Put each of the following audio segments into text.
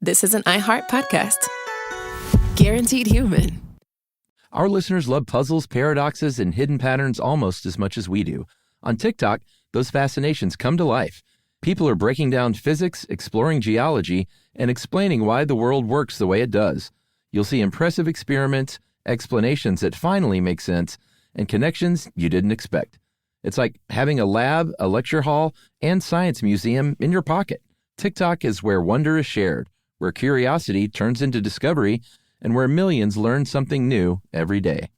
this is an iHeart podcast. Guaranteed human. Our listeners love puzzles, paradoxes, and hidden patterns almost as much as we do. On TikTok, those fascinations come to life. People are breaking down physics, exploring geology, and explaining why the world works the way it does. You'll see impressive experiments, explanations that finally make sense, and connections you didn't expect. It's like having a lab, a lecture hall, and science museum in your pocket. TikTok is where wonder is shared, where curiosity turns into discovery, and where millions learn something new every day.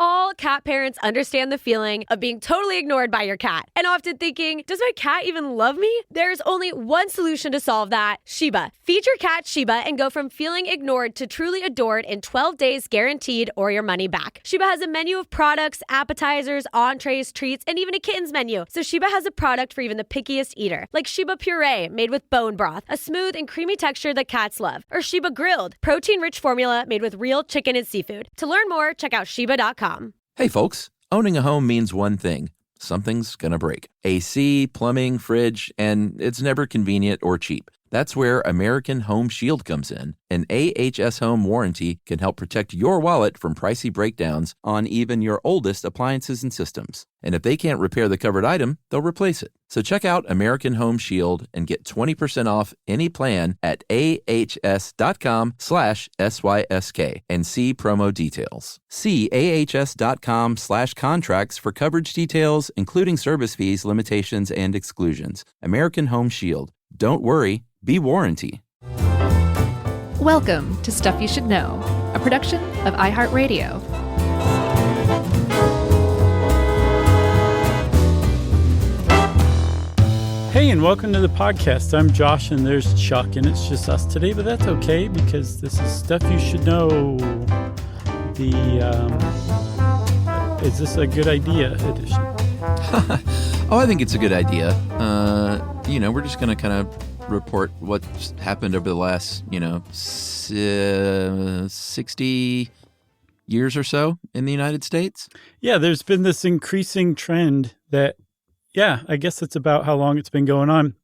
All cat parents understand the feeling of being totally ignored by your cat and often thinking, does my cat even love me? There's only one solution to solve that: Sheba. Feed your cat Sheba and go from feeling ignored to truly adored in 12 days guaranteed or your money back. Sheba has a menu of products, appetizers, entrees, treats, and even a kittens menu. So Sheba has a product for even the pickiest eater, like Sheba Puree made with bone broth, a smooth and creamy texture that cats love, or Sheba Grilled, protein-rich formula made with real chicken and seafood. To learn more, check out Sheba.com. Hey folks, owning a home means one thing: something's gonna break. AC, plumbing, fridge, and it's never convenient or cheap. That's where American Home Shield comes in. An AHS Home warranty can help protect your wallet from pricey breakdowns on even your oldest appliances and systems. And if they can't repair the covered item, they'll replace it. So check out American Home Shield and get 20% off any plan at ahs.com/SYSK and see promo details. See ahs.com/contracts for coverage details, including service fees, limitations, and exclusions. American Home Shield. Don't worry, be warranty. Welcome to Stuff You Should Know, a production of iHeartRadio. Hey, and welcome to the podcast. I'm Josh, and there's Chuck, and it's just us today, but that's okay because this is Stuff You Should Know. Is this a good idea edition? Oh, I think it's a good idea. We're just going to kind of report what's happened over the last, 60 years or so in the United States. Yeah, there's been this increasing trend that, I guess it's about how long it's been going on,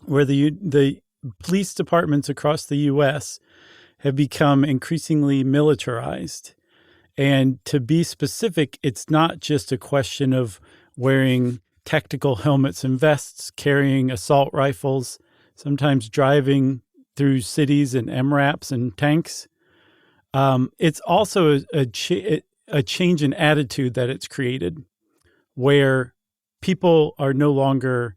where the police departments across the U.S. have become increasingly militarized. And to be specific, it's not just a question of wearing tactical helmets and vests, carrying assault rifles, sometimes driving through cities in MRAPs and tanks. It's also a change in attitude that it's created, where people are no longer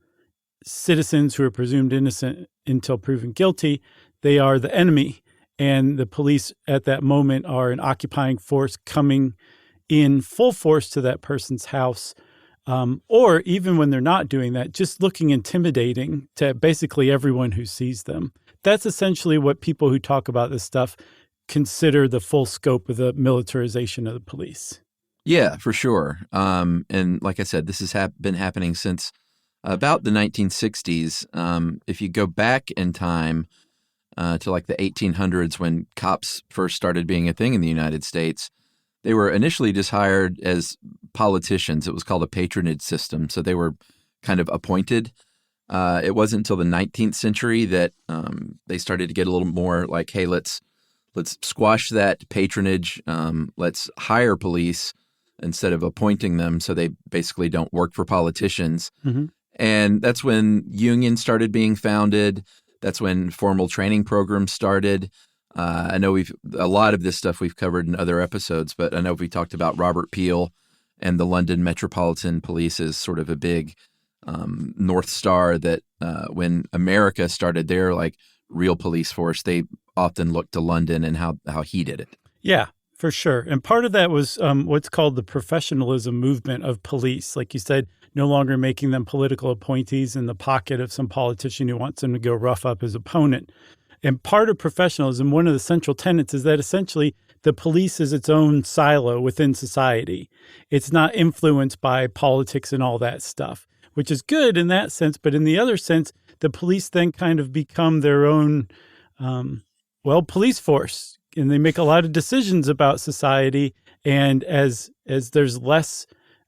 citizens who are presumed innocent until proven guilty. They are the enemy, and the police at that moment are an occupying force coming in full force to that person's house. Or even when they're not doing that, just looking intimidating to basically everyone who sees them. That's essentially what people who talk about this stuff consider the full scope of the militarization of the police. Yeah, for sure. And like I said, this has been happening since about the 1960s. If you go back in time to like the 1800s, when cops first started being a thing in the United States, they were initially just hired as politicians. It was called a patronage system. So they were kind of appointed. It wasn't until the 19th century that they started to get a little more like, hey, let's squash that patronage. Let's hire police instead of appointing them, so they basically don't work for politicians. Mm-hmm. And that's when unions started being founded. That's when formal training programs started. I know a lot of this stuff we've covered in other episodes, but I know we talked about Robert Peel and the London Metropolitan Police as sort of a big North Star that when America started their like real police force, they often looked to London and how he did it. Yeah, for sure. And part of that was what's called the professionalism movement of police. Like you said, no longer making them political appointees in the pocket of some politician who wants them to go rough up his opponent. And part of professionalism, one of the central tenets is that essentially the police is its own silo within society. It's not influenced by politics and all that stuff, which is good in that sense. But in the other sense, the police then kind of become their own, police force. And they make a lot of decisions about society. And as there's less,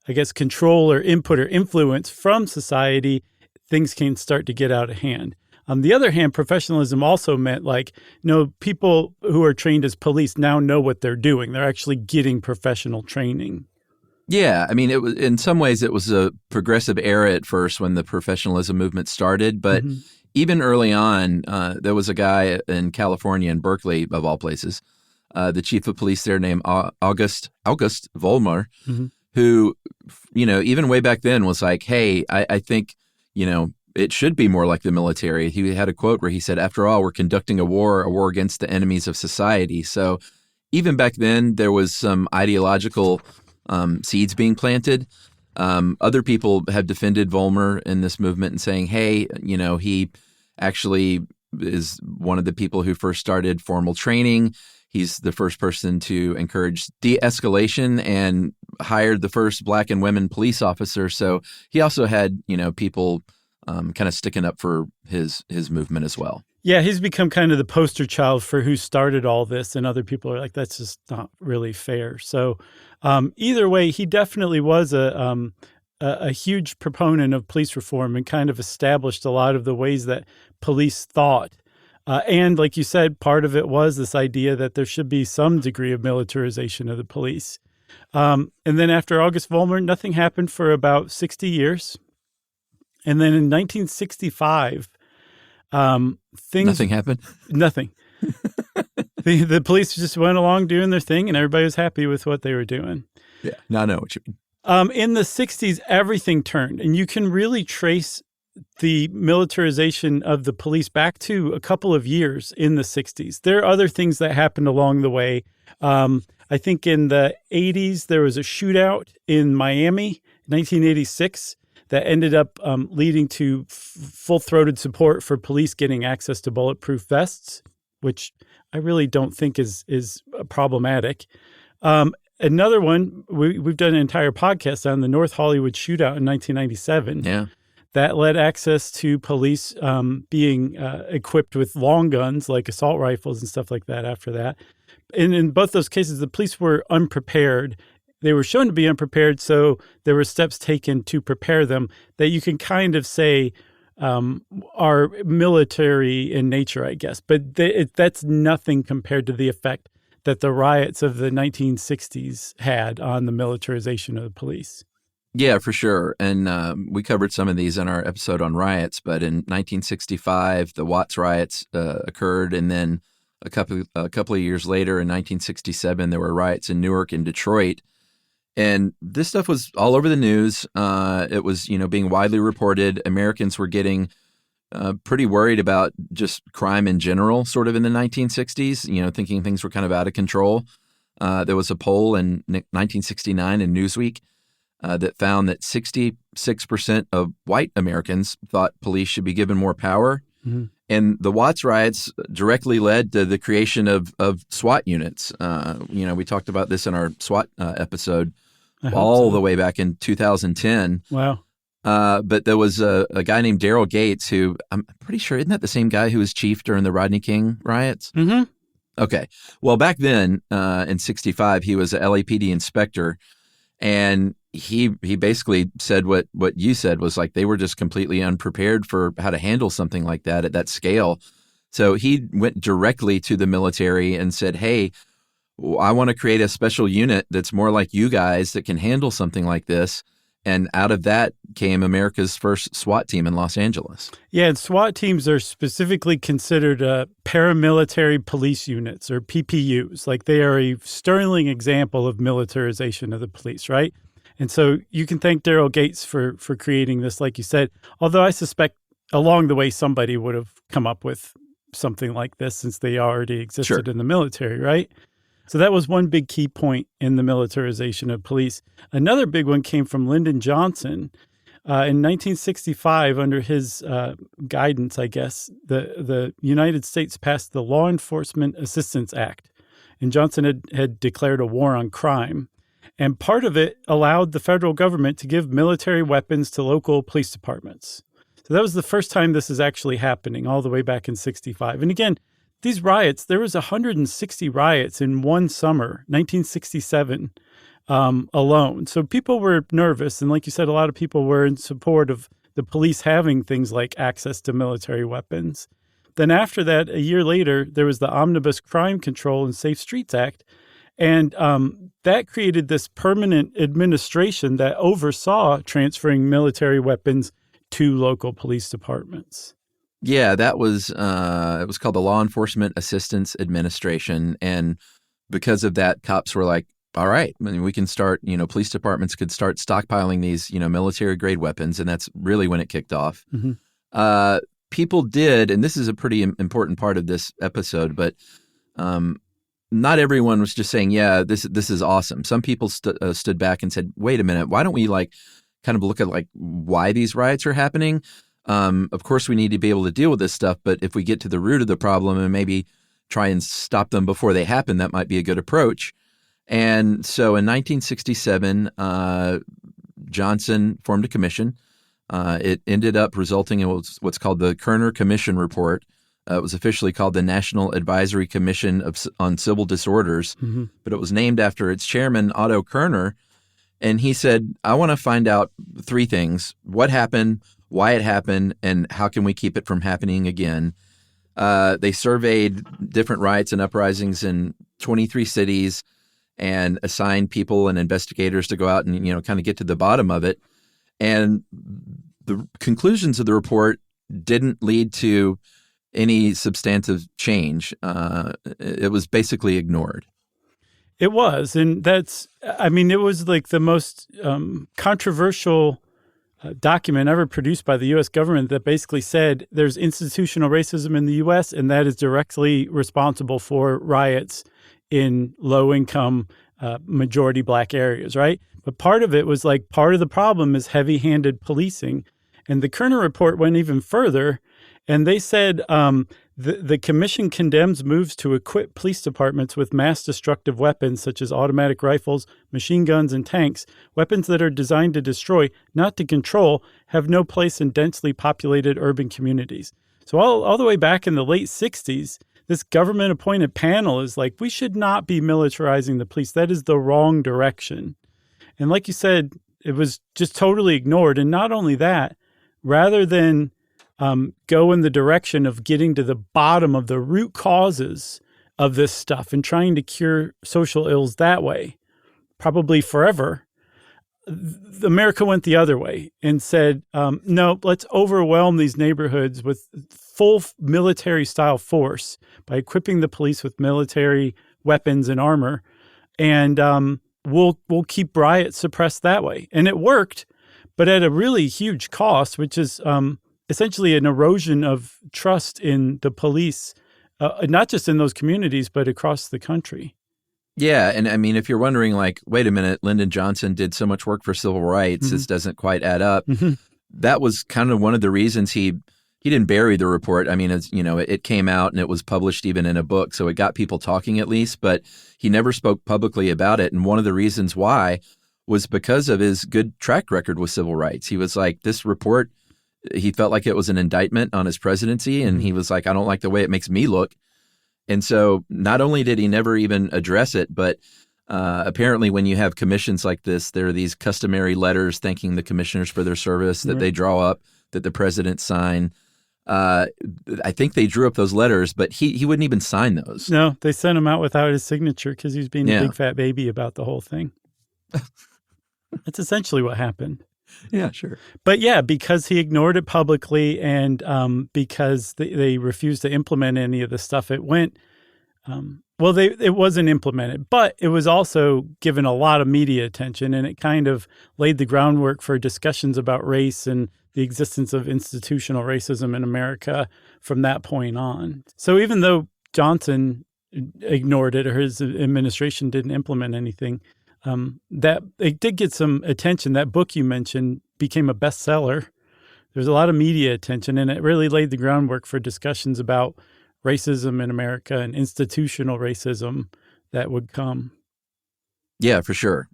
I guess, control or input or influence from society, things can start to get out of hand. On the other hand, professionalism also meant people who are trained as police now know what they're doing. They're actually getting professional training. Yeah, I mean, it was in some ways it was a progressive era at first when the professionalism movement started, but even early on, there was a guy in California, in Berkeley, of all places, the chief of police there named August Vollmer, who, even way back then was like, hey, I think, it should be more like the military. He had a quote where he said, after all, we're conducting a war against the enemies of society. So even back then, there was some ideological seeds being planted. Other people have defended Vollmer in this movement and saying, hey, he actually is one of the people who first started formal training. He's the first person to encourage de-escalation and hired the first Black and women police officer. So he also had, people kind of sticking up for his movement as well. Yeah, he's become kind of the poster child for who started all this, and other people are like, that's just not really fair. So either way, he definitely was a huge proponent of police reform and kind of established a lot of the ways that police thought. And like you said, part of it was this idea that there should be some degree of militarization of the police. And then after August Vollmer, nothing happened for about 60 years. And then in 1965, Nothing happened? Nothing. The police just went along doing their thing, and everybody was happy with what they were doing. Yeah, now I know what you mean. In the 60s, everything turned, and you can really trace the militarization of the police back to a couple of years in the 60s. There are other things that happened along the way. I think in the 80s, there was a shootout in Miami, 1986, that ended up leading to full-throated support for police getting access to bulletproof vests, which I really don't think is problematic. Another one, we've done an entire podcast on the North Hollywood shootout in 1997. Yeah. That led access to police being equipped with long guns like assault rifles and stuff like that after that. And in both those cases, the police were unprepared. They were shown to be unprepared, so there were steps taken to prepare them that you can kind of say are military in nature, I guess. But that's nothing compared to the effect that the riots of the 1960s had on the militarization of the police. Yeah, for sure. And we covered some of these in our episode on riots. But in 1965, the Watts riots occurred, and then a couple of years later, in 1967, there were riots in Newark and Detroit. And this stuff was all over the news. It was, being widely reported. Americans were getting pretty worried about just crime in general, sort of in the 1960s, thinking things were kind of out of control. There was a poll in 1969 in Newsweek that found that 66% of white Americans thought police should be given more power. Mm-hmm. And the Watts riots directly led to the creation of SWAT units. We talked about this in our SWAT episode the way back in 2010. Wow. But there was a guy named Daryl Gates who, I'm pretty sure, isn't that the same guy who was chief during the Rodney King riots? Mm-hmm. Okay. Well, back then in 65, he was a LAPD inspector. And he basically said what you said was like they were just completely unprepared for how to handle something like that at that scale. So he went directly to the military and said, hey, I want to create a special unit that's more like you guys that can handle something like this. And out of that came America's first SWAT team in Los Angeles. Yeah, and SWAT teams are specifically considered paramilitary police units, or PPUs. Like they are a sterling example of militarization of the police, right? And so you can thank Daryl Gates for creating this, like you said, although I suspect along the way somebody would have come up with something like this since they already existed in the military, right? So that was one big key point in the militarization of police. Another big one came from Lyndon Johnson. In 1965, under his guidance, I guess, the United States passed the Law Enforcement Assistance Act. And Johnson had declared a war on crime. And part of it allowed the federal government to give military weapons to local police departments. So that was the first time this is actually happening, all the way back in 65. And again, these riots, there was 160 riots in one summer, 1967 alone. So people were nervous. And like you said, a lot of people were in support of the police having things like access to military weapons. Then after that, a year later, there was the Omnibus Crime Control and Safe Streets Act. And that created this permanent administration that oversaw transferring military weapons to local police departments. Yeah, that was it was called the Law Enforcement Assistance Administration. And because of that, cops were like, all right, I mean, we can start, police departments could start stockpiling these, military grade weapons. And that's really when it kicked off. Mm-hmm. People did, and this is a pretty important part of this episode, but not everyone was just saying, yeah, this is awesome. Some people stood back and said, wait a minute, why don't we kind of look at why these riots are happening? Of course, we need to be able to deal with this stuff, but if we get to the root of the problem and maybe try and stop them before they happen, that might be a good approach. And so in 1967, Johnson formed a commission. It ended up resulting in what's called the Kerner Commission Report. It was officially called the National Advisory Commission on Civil Disorders, mm-hmm. but it was named after its chairman, Otto Kerner. And he said, I want to find out three things: what happened, why it happened, and how can we keep it from happening again. They surveyed different riots and uprisings in 23 cities and assigned people and investigators to go out and, kind of get to the bottom of it. And the conclusions of the report didn't lead to any substantive change. It was basically ignored. It was. And it was like the most controversial document ever produced by the U.S. government that basically said there's institutional racism in the U.S. and that is directly responsible for riots in low-income, majority Black areas, right? But part of it was part of the problem is heavy-handed policing. And the Kerner report went even further, and they said the commission condemns moves to equip police departments with mass destructive weapons such as automatic rifles, machine guns, and tanks. Weapons that are designed to destroy, not to control, have no place in densely populated urban communities. So all the way back in the late 60s, this government-appointed panel is like, we should not be militarizing the police. That is the wrong direction. And like you said, it was just totally ignored. And not only that, rather than go in the direction of getting to the bottom of the root causes of this stuff and trying to cure social ills that way, probably forever, America went the other way and said, no, let's overwhelm these neighborhoods with full military-style force by equipping the police with military weapons and armor, and we'll keep riots suppressed that way. And it worked, but at a really huge cost, which is essentially an erosion of trust in the police, not just in those communities, but across the country. Yeah, and I mean, if you're wondering, wait a minute, Lyndon Johnson did so much work for civil rights, mm-hmm. this doesn't quite add up. Mm-hmm. That was kind of one of the reasons he didn't bury the report. I mean, it came out and it was published even in a book, so it got people talking at least, but he never spoke publicly about it. And one of the reasons why was because of his good track record with civil rights. He was like, this report, he felt like it was an indictment on his presidency, and he was like, I don't like the way it makes me look. And so not only did he never even address it, but apparently when you have commissions like this, there are these customary letters thanking the commissioners for their service that they draw up, that the president sign. I think they drew up those letters, but he wouldn't even sign those. No, they sent him out without his signature because he was being a big fat baby about the whole thing. That's essentially what happened. Yeah, sure. But yeah, because he ignored it publicly and because they refused to implement any of the stuff, it went, it wasn't implemented, but it was also given a lot of media attention, and it kind of laid the groundwork for discussions about race and the existence of institutional racism in America from that point on. So even though Johnson ignored it or his administration didn't implement anything, that it did get some attention. That book you mentioned became a bestseller. There's a lot of media attention, and it really laid the groundwork for discussions about racism in America and institutional racism that would come. Yeah, for sure.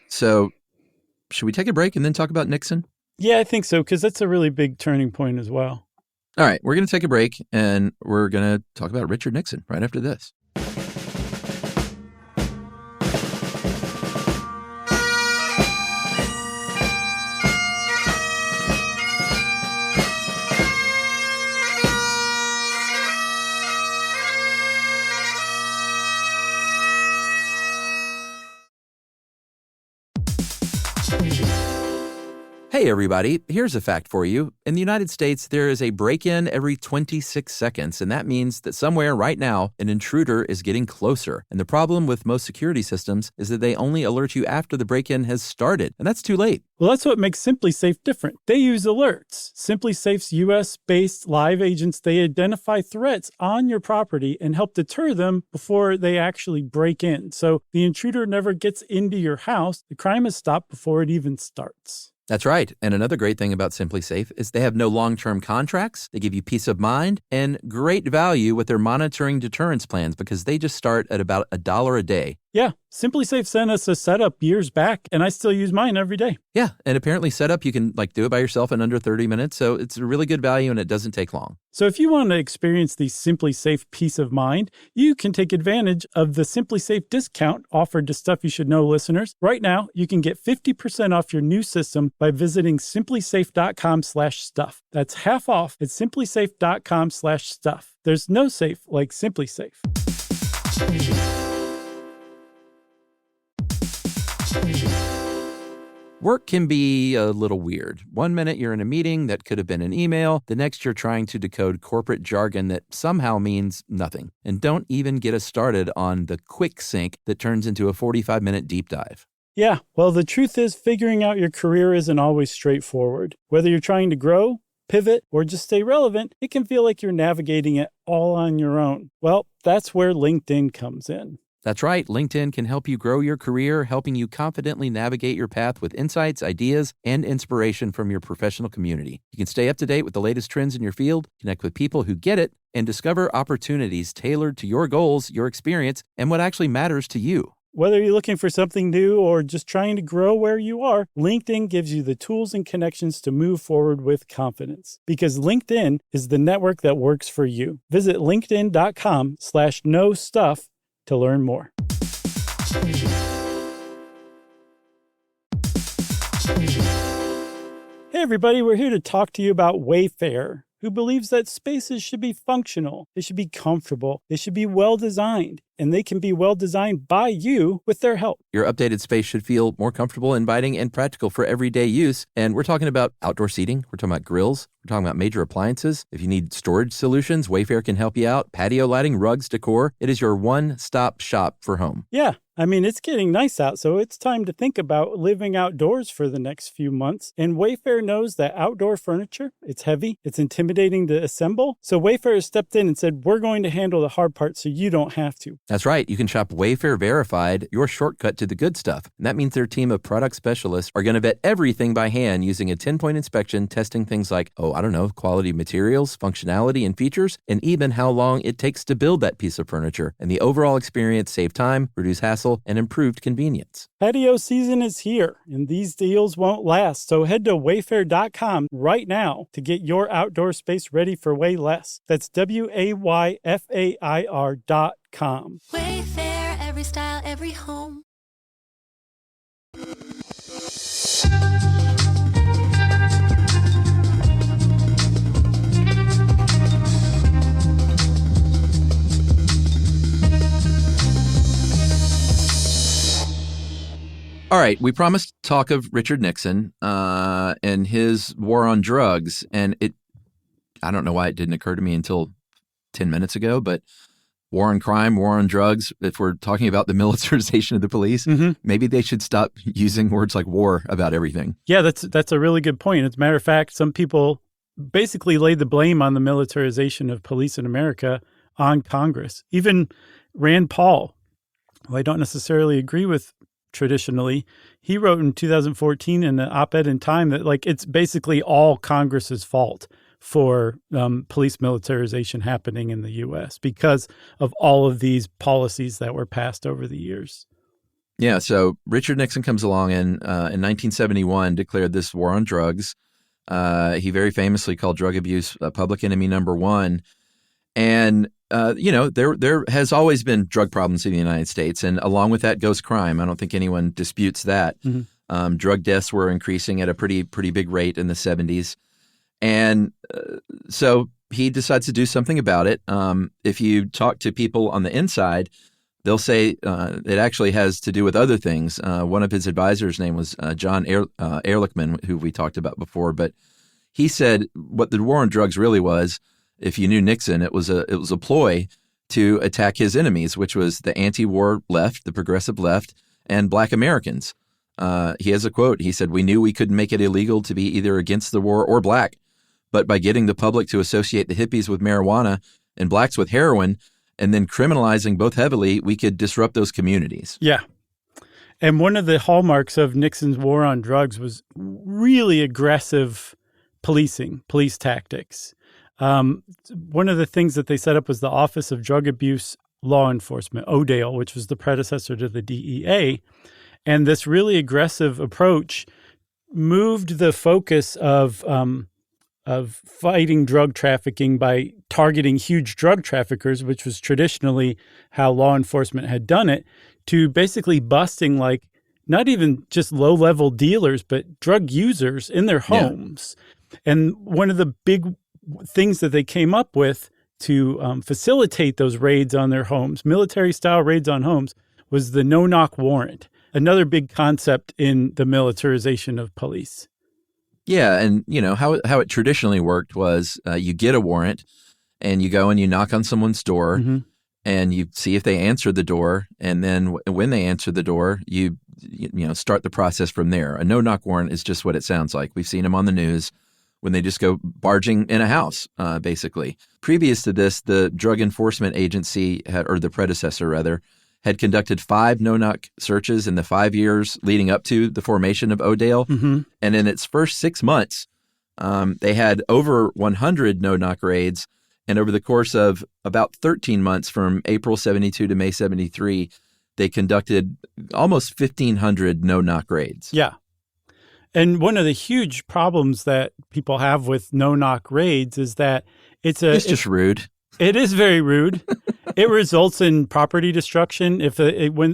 So should we take a break and then talk about Nixon? Yeah, I think so, because that's a really big turning point as well. All right, we're going to take a break, and we're going to talk about Richard Nixon right after this. Hey, everybody, here's a fact for you. In the United States, there is a break-in every 26 seconds, and that means that somewhere right now, an intruder is getting closer. And the problem with most security systems is that they only alert you after the break-in has started, and that's too late. Well, that's what makes SimpliSafe different. They use alerts. SimpliSafe's U.S.-based live agents, they identify threats on your property and help deter them before they actually break in. So the intruder never gets into your house. The crime is stopped before it even starts. That's right. And another great thing about SimpliSafe is they have no long-term contracts. They give you peace of mind and great value with their monitoring deterrence plans because they just start at about $1 a day. Yeah, SimpliSafe sent us a setup years back, and I still use mine every day. Yeah, and apparently setup, you can do it by yourself in under 30 minutes, so it's a really good value and it doesn't take long. So if you want to experience the SimpliSafe peace of mind, you can take advantage of the SimpliSafe discount offered to Stuff You Should Know listeners. Right now, you can get 50% off your new system by visiting simplisafe.com/stuff. That's half off at simplisafe.com/stuff. There's no safe like SimpliSafe. Work can be a little weird. One minute you're in a meeting that could have been an email. The next you're trying to decode corporate jargon that somehow means nothing. And don't even get us started on the quick sync that turns into a 45-minute deep dive. Yeah, well, the truth is figuring out your career isn't always straightforward. Whether you're trying to grow, pivot, or just stay relevant, it can feel like you're navigating it all on your own. Well, that's where LinkedIn comes in. That's right. LinkedIn can help you grow your career, helping you confidently navigate your path with insights, ideas, and inspiration from your professional community. You can stay up to date with the latest trends in your field, connect with people who get it, and discover opportunities tailored to your goals, your experience, and what actually matters to you. Whether you're looking for something new or just trying to grow where you are, LinkedIn gives you the tools and connections to move forward with confidence. Because LinkedIn is the network that works for you. Visit linkedin.com/knowstuff to learn more. Hey everybody, we're here to talk to you about Wayfair, who believes that spaces should be functional, they should be comfortable, they should be well designed, and they can be well designed by you with their help. Your updated space should feel more comfortable, inviting, and practical for everyday use. And we're talking about outdoor seating. We're talking about grills. We're talking about major appliances. If you need storage solutions, Wayfair can help you out. Patio lighting, rugs, decor. It is your one-stop shop for home. Yeah. I mean, it's getting nice out, so it's time to think about living outdoors for the next few months. And Wayfair knows that outdoor furniture, it's heavy, it's intimidating to assemble. So Wayfair has stepped in and said, we're going to handle the hard part so you don't have to. That's right. You can shop Wayfair Verified, your shortcut to the good stuff. And that means their team of product specialists are going to vet everything by hand using a 10-point inspection, testing things like, quality materials, functionality, and features, and even how long it takes to build that piece of furniture. And the overall experience save time, reduce hassle, and improved convenience. Patio season is here, and these deals won't last. So head to wayfair.com right now to get your outdoor space ready for way less. That's WAYFAIR.com. Wayfair, every style, every home. All right, we promised to talk of Richard Nixon and his war on drugs, and I don't know why it didn't occur to me until 10 minutes ago, but war on crime, war on drugs, if we're talking about the militarization of the police, maybe they should stop using words like war about everything. Yeah, that's a really good point. As a matter of fact, some people basically laid the blame on the militarization of police in America on Congress. Even Rand Paul, who I don't necessarily agree with traditionally, he wrote in 2014 in an op-ed in Time that it's basically all Congress's fault for police militarization happening in the U.S. because of all of these policies that were passed over the years. Yeah, so Richard Nixon comes along and in 1971 declared this war on drugs. He very famously called drug abuse public enemy number one. And there has always been drug problems in the United States, and along with that goes crime. I don't think anyone disputes that. Drug deaths were increasing at a pretty big rate in the 70s. And so he decides to do something about it. If you talk to people on the inside, they'll say it actually has to do with other things. One of his advisors' name was John Ehrlichman, who we talked about before, but he said what the war on drugs really was, if you knew Nixon, it was a ploy to attack his enemies, which was the anti-war left, the progressive left, and Black Americans. He has a quote. He said, "We knew we couldn't make it illegal to be either against the war or black, but by getting the public to associate the hippies with marijuana and blacks with heroin, and then criminalizing both heavily, we could disrupt those communities." Yeah. And one of the hallmarks of Nixon's war on drugs was really aggressive police tactics. One of the things that they set up was the Office of Drug Abuse Law Enforcement, ODALE, which was the predecessor to the DEA. And this really aggressive approach moved the focus of fighting drug trafficking by targeting huge drug traffickers, which was traditionally how law enforcement had done it, to basically busting like not even just low-level dealers, but drug users in their homes. Yeah. And one of the big things that they came up with to facilitate those raids on their homes, military-style raids on homes, was the no-knock warrant, another big concept in the militarization of police. Yeah, and how it traditionally worked was you get a warrant, and you go and you knock on someone's door, and you see if they answer the door, and then when they answer the door, you start the process from there. A no-knock warrant is just what it sounds like. We've seen them on the news when they just go barging in a house, basically. Previous to this, the Drug Enforcement Agency, or the predecessor rather, had conducted 5 no-knock searches in the 5 years leading up to the formation of ODALE. And in its first 6 months, they had over 100 no-knock raids. And over the course of about 13 months, from April 72 to May 73, they conducted almost 1,500 no-knock raids. Yeah. And one of the huge problems that people have with no-knock raids is that it's just rude. It is very rude. It results in property destruction. When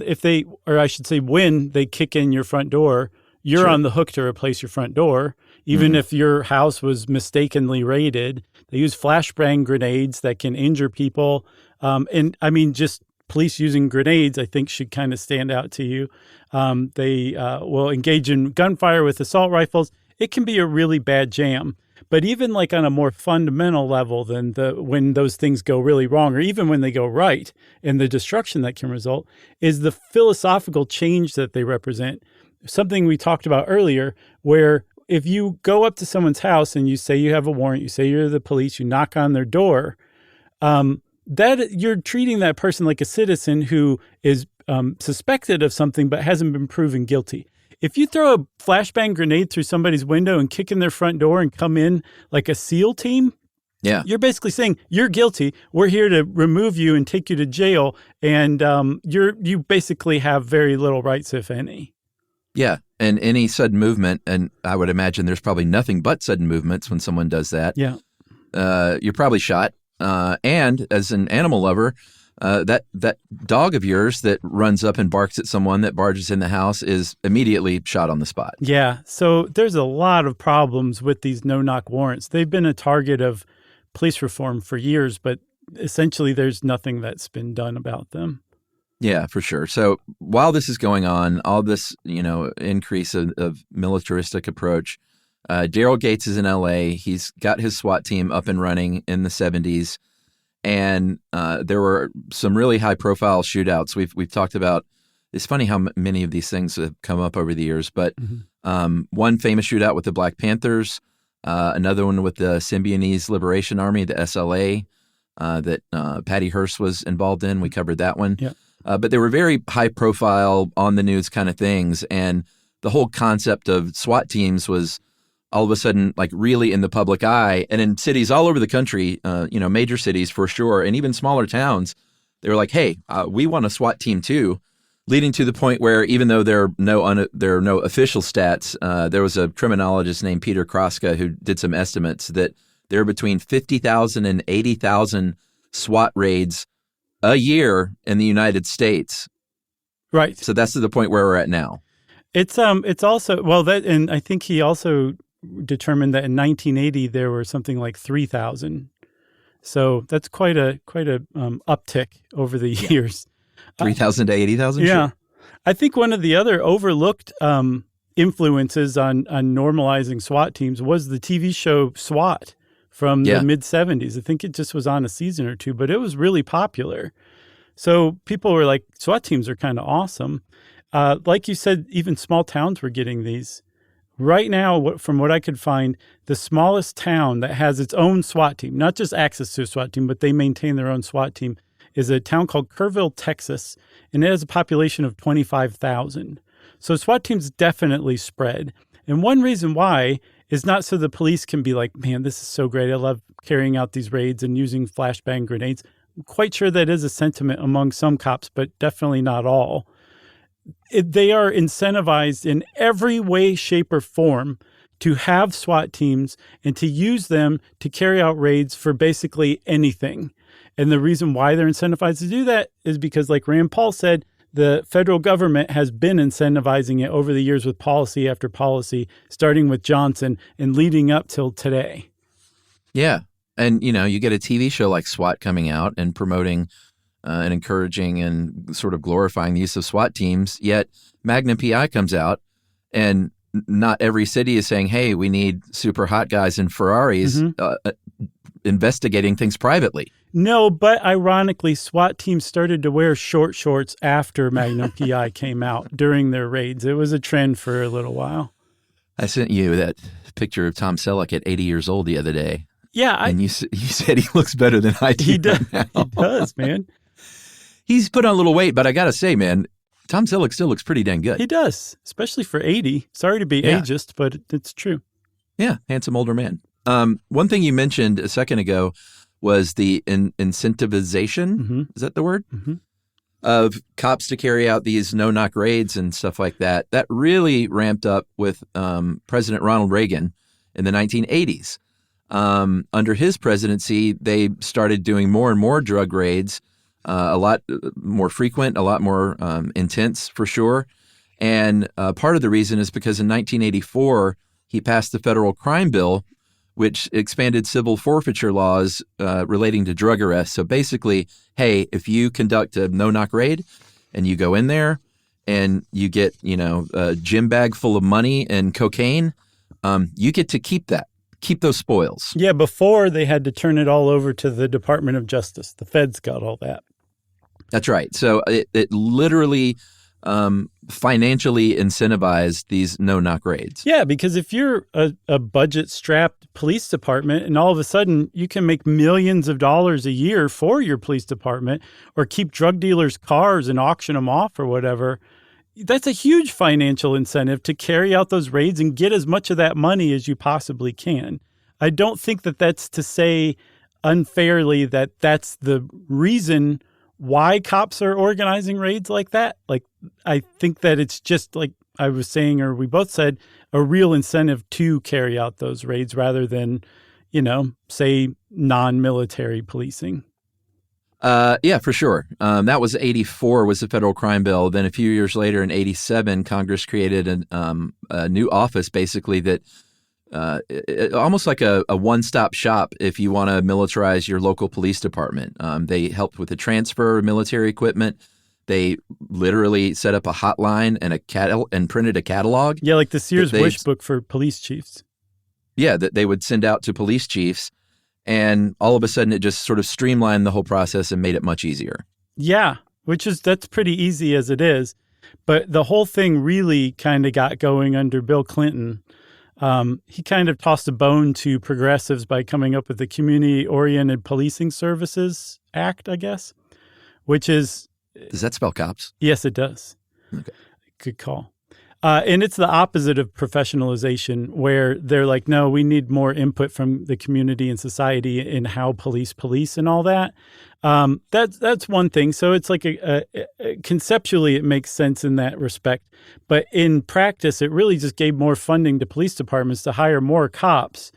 they kick in your front door, you're on the hook to replace your front door. Even if your house was mistakenly raided, they use flashbang grenades that can injure people. And I mean, just police using grenades, I think, should kind of stand out to you. They will engage in gunfire with assault rifles. It can be a really bad jam. But even like on a more fundamental level than when those things go really wrong, or even when they go right, and the destruction that can result, is the philosophical change that they represent. Something we talked about earlier, where if you go up to someone's house and you say you have a warrant, you say you're the police, you knock on their door, that you're treating that person like a citizen who is suspected of something but hasn't been proven guilty. If you throw a flashbang grenade through somebody's window and kick in their front door and come in like a SEAL team, you're basically saying you're guilty. We're here to remove you and take you to jail, and you basically have very little rights, if any. Yeah, and any sudden movement, and I would imagine there's probably nothing but sudden movements when someone does that. Yeah, you're probably shot. And as an animal lover, that dog of yours that runs up and barks at someone that barges in the house is immediately shot on the spot. Yeah. So there's a lot of problems with these no-knock warrants. They've been a target of police reform for years, but essentially there's nothing that's been done about them. Yeah, for sure. So while this is going on, all this, increase of militaristic approach, Daryl Gates is in L.A. He's got his SWAT team up and running in the 70s. And there were some really high-profile shootouts. We've talked about. It's funny how many of these things have come up over the years. But one famous shootout with the Black Panthers, another one with the Symbionese Liberation Army, the SLA, that Patty Hearst was involved in. We covered that one. Yeah. But they were very high-profile, on-the-news kind of things. And the whole concept of SWAT teams was all of a sudden, like, really in the public eye. And in cities all over the country, major cities for sure, and even smaller towns, they were like, hey, we want a SWAT team too, leading to the point where even though there are no official stats, there was a criminologist named Peter Kraska who did some estimates that there are between 50,000 and 80,000 SWAT raids a year in the United States. Right. So that's to the point where we're at now. It's also, and I think he also determined that in 1980 there were something like 3,000. So that's quite a uptick over the years. 3,000 to 80,000? Yeah. Sure. I think one of the other overlooked influences on normalizing SWAT teams was the TV show SWAT from the mid-'70s. I think it just was on a season or two, but it was really popular. So people were like, SWAT teams are kind of awesome. Like you said, even small towns were getting these. Right now, from what I could find, the smallest town that has its own SWAT team, not just access to a SWAT team, but they maintain their own SWAT team, is a town called Kerrville, Texas, and it has a population of 25,000. So SWAT teams definitely spread. And one reason why is not so the police can be like, man, this is so great. I love carrying out these raids and using flashbang grenades. I'm quite sure that is a sentiment among some cops, but definitely not all. They are incentivized in every way, shape, or form to have SWAT teams and to use them to carry out raids for basically anything. And the reason why they're incentivized to do that is because, like Rand Paul said, the federal government has been incentivizing it over the years with policy after policy, starting with Johnson and leading up till today. Yeah. And, you get a TV show like SWAT coming out and promoting and encouraging and sort of glorifying the use of SWAT teams, yet Magnum PI comes out and not every city is saying, hey, we need super hot guys in Ferraris investigating things privately. No, but ironically, SWAT teams started to wear short shorts after Magnum PI came out during their raids. It was a trend for a little while. I sent you that picture of Tom Selleck at 80 years old the other day. Yeah. And you said he looks better than I do. He does, right now. He does, man. He's put on a little weight, but I got to say, man, Tom Selleck still looks pretty dang good. He does, especially for 80. Sorry to be ageist, but it's true. Yeah, handsome older man. One thing you mentioned a second ago was the incentivization, is that the word? Of cops to carry out these no-knock raids and stuff like that. That really ramped up with President Ronald Reagan in the 1980s. Under his presidency, they started doing more and more drug raids, a lot more frequent, a lot more intense for sure. And part of the reason is because in 1984, he passed the federal crime bill, which expanded civil forfeiture laws relating to drug arrests. So basically, hey, if you conduct a no-knock raid and you go in there and you get, a gym bag full of money and cocaine, you get to keep that. Keep those spoils. Yeah, before they had to turn it all over to the Department of Justice. The feds got all that. That's right. So it literally financially incentivized these no-knock raids. Yeah, because if you're a budget-strapped police department and all of a sudden you can make millions of dollars a year for your police department or keep drug dealers' cars and auction them off or whatever, that's a huge financial incentive to carry out those raids and get as much of that money as you possibly can. I don't think that that's to say unfairly that that's the reason why cops are organizing raids like that. Like, I think that it's just like I was saying, or we both said, a real incentive to carry out those raids rather than, say non-military policing. Yeah, for sure. That was 84 was the federal crime bill. Then a few years later in 87, Congress created a new office basically that almost like a one-stop shop if you want to militarize your local police department. They helped with the transfer of military equipment. They literally set up a hotline and printed a catalog. Yeah, like the Sears Wish book for police chiefs. Yeah, that they would send out to police chiefs. And all of a sudden, it just sort of streamlined the whole process and made it much easier. Yeah, that's pretty easy as it is. But the whole thing really kind of got going under Bill Clinton. He kind of tossed a bone to progressives by coming up with the Community-Oriented Policing Services Act, I guess, which is... Does that spell cops? Yes, it does. Okay. Good call. And it's the opposite of professionalization, where they're like, no, we need more input from the community and society in how police and all that. That's one thing. So it's like conceptually, it makes sense in that respect. But in practice, it really just gave more funding to police departments to hire more cops.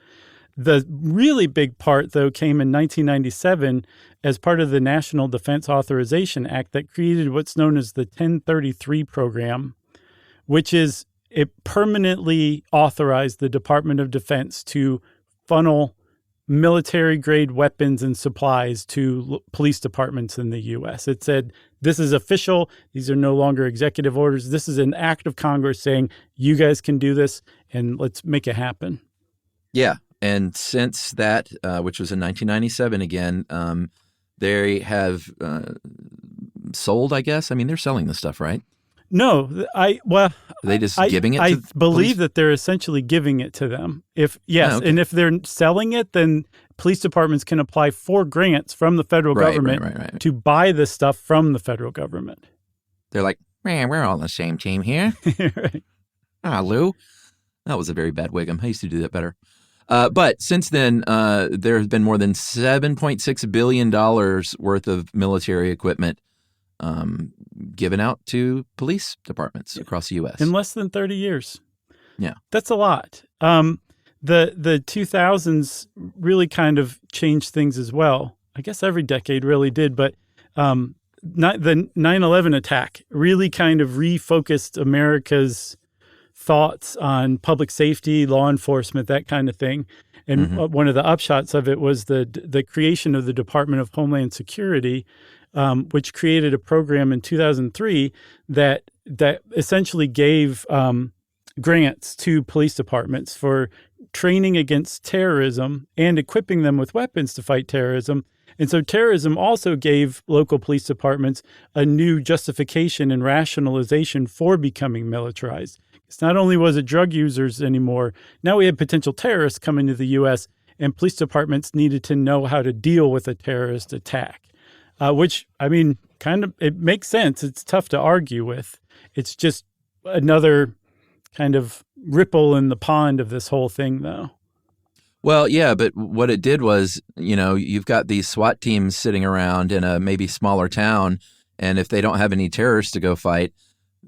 The really big part, though, came in 1997 as part of the National Defense Authorization Act that created what's known as the 1033 program, which is it permanently authorized the Department of Defense to funnel military-grade weapons and supplies to police departments in the U.S. It said, this is official. These are no longer executive orders. This is an act of Congress saying, you guys can do this and let's make it happen. Yeah. And since that, which was in 1997 again, they have sold, I guess. I mean, they're selling this stuff, right? No, Are they just giving it to I believe police? that they're essentially giving it to them. And if they're selling it, then police departments can apply for grants from the federal government to buy this stuff from the federal government. They're like, man, we're all on the same team here. Right. Lou. That was a very bad Wiggum. I used to do that better. But since then, there has been more than $7.6 billion worth of military equipment given out to police departments across the U.S. In less than 30 years. Yeah. That's a lot. The 2000s really kind of changed things as well. I guess every decade really did, but the 9/11 attack really kind of refocused America's thoughts on public safety, law enforcement, that kind of thing. And one of the upshots of it was the creation of the Department of Homeland Security, which created a program in 2003 that essentially gave grants to police departments for training against terrorism and equipping them with weapons to fight terrorism. And so terrorism also gave local police departments a new justification and rationalization for becoming militarized. It's not only was it drug users anymore, now we had potential terrorists coming to the U.S., and police departments needed to know how to deal with a terrorist attack, which, I mean, it makes sense. It's tough to argue with. It's just another kind of ripple in the pond of this whole thing, though. Well, yeah, but what it did was, you've got these SWAT teams sitting around in a maybe smaller town, and if they don't have any terrorists to go fight,